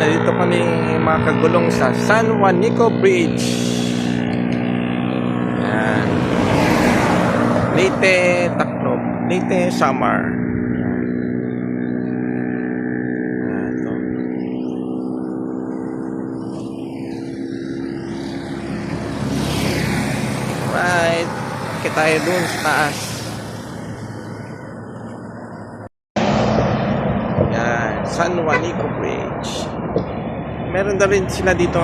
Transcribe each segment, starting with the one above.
nandito kami mga kagulong sa San Juanico Bridge. Yan. Leyte, Taclob. Leyte, Samar. Yan. Ito. Right. Kita tayo dun sa taas. Yan. San Juanico Bridge. Meron na rin sila dito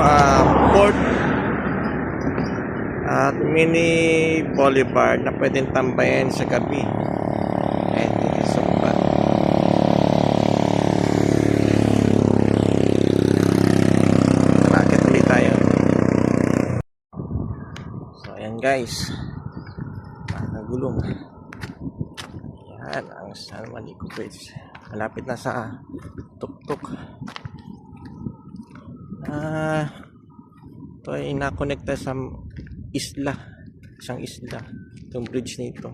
port at mini boulevard na pwedeng tambayan sa gabi. And this is so fun. Nakakit ulit tayo. So ayan guys, nakagulong. Yan ang San Juanico Bridge. Malapit na sa tuktok. Ito ay nakonekta sa isla, isang isla, itong bridge nito.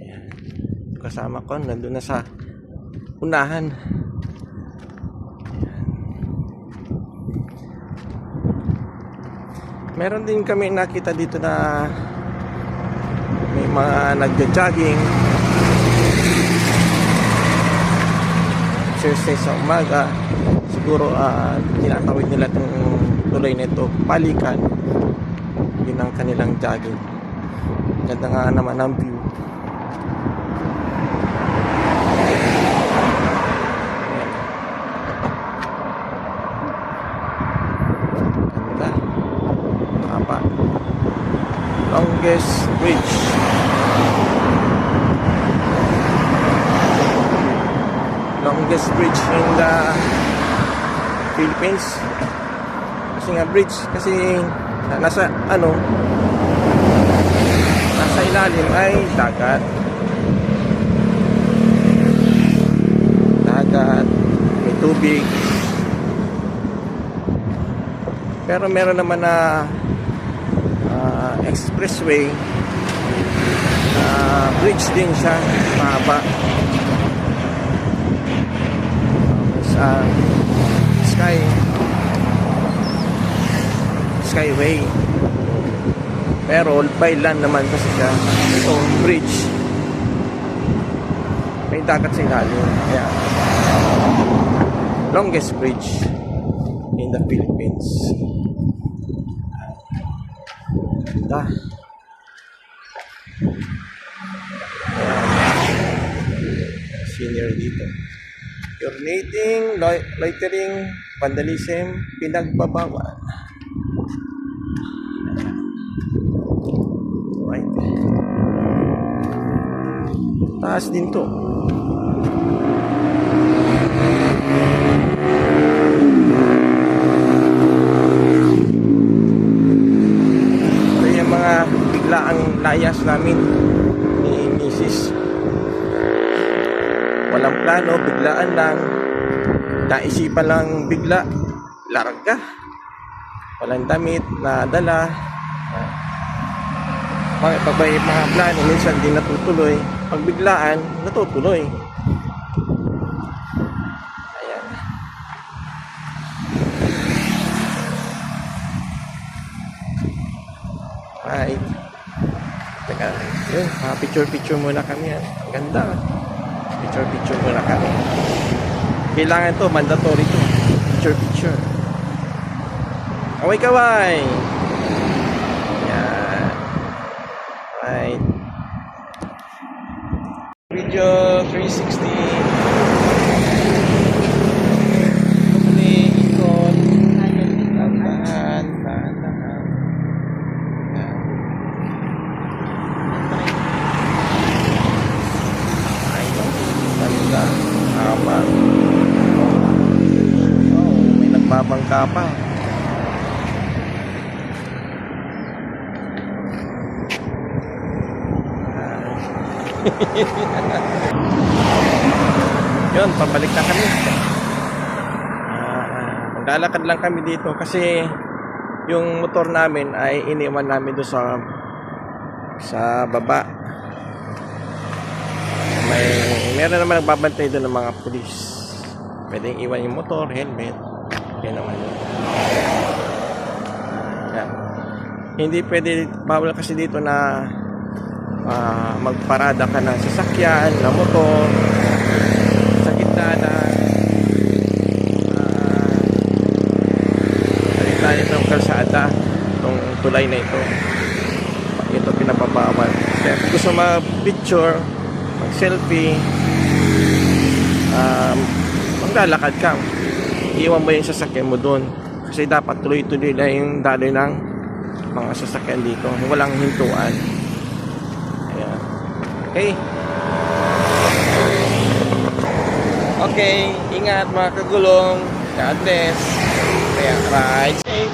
Ayan. Kasama ko nandun na sa unahan. Ayan. Meron din kami nakita dito na may mga nagja-jogging exercise sa umaga. Siguro tinatawid nila itong tulay nito Palikan. Yun ang kanilang jogging. Ganda nga naman ang view. Ganda. Apa? Longest bridge. Longest bridge in the Philippines. Kasi nga bridge, kasi nasa nasa ilalim ay dagat. May tubig. Pero meron naman na expressway, bridge din siya, mahaba. Sa skyway, pero by land naman kasi siya. Ito bridge, may dagat sa ilalim. Kaya longest bridge in the Philippines. Ganda. Senior dito. Urinating, loitering, vandalism, pinagbabawal. Right. Taas din to. Ito yung mga biglaang layas namin ni Mrs. Walang plano, biglaan lang. Naisipan lang bigla, larga. Walang damit na dala. Pag may mga plano, minsan di natutuloy. Pag biglaan, natutuloy. Ayan. Right. Teka, yun, picture muna kami. Ganda. Picture muna kami. Kailangan to, mandatory to. Picture. Kaway. Yan. Right. Video 360. Ikot. Dahan. Kapal. May nagbabangka pa. Yun, pabalik na kami. Maglalakad lang kami dito kasi yung motor namin ay iniwan namin doon sa baba. Meron naman nagbabantay doon ng mga pulis. Pwedeng iwan yung motor, helmet. Yan naman yun. Yan. Hindi pwede, bawal kasi dito na magparada ka ng sasakyan, na motor sa gitna ng kalsada, itong tulay na ito. Ito pinapabawal. Kaya kung gusto mag-picture, mag-selfie, maglalakad ka. Iwan mo yung sasakyan mo doon. Kasi dapat tuloy-tuloy na yung daloy ng mga sasakyan dito. Walang hintuan. Ayan. Okay. Okay. Ingat mga kagulong. God bless. Kaya ride safe.